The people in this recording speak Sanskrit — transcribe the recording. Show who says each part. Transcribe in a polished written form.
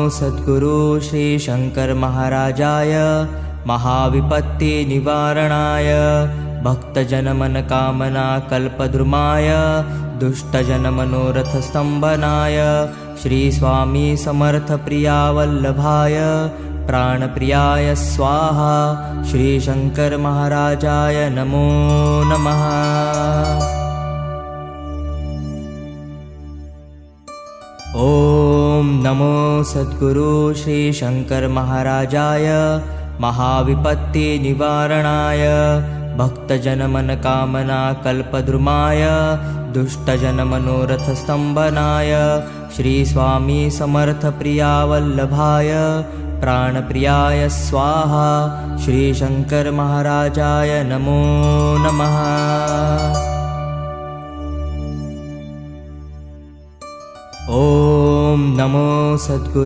Speaker 1: सद्गुरु श्री शंकर महाराजाय महाविपत्ति निवारणाय भक्तजन मन कामना कल्पद्रुमाय दुष्टजन मनोरथ स्तंभनाय श्री स्वामी समर्थ प्रिया वल्लभाय प्राणप्रियाय स्वाहा श्री शंकर महाराजाय नमो नमः। ओम नमो सद्गुरु श्री शंकर महाराजाय महाविपत्ति निवारणाय भक्तजन मन कामना कल्पद्रुमाय दुष्टजन मनोरथ स्तंभनाय श्री स्वामी समर्थ प्रिया वल्लभाय प्राणप्रियाय स्वाहा श्री शंकर महाराजाय नमो नमः। ओम नमो सद्गुरु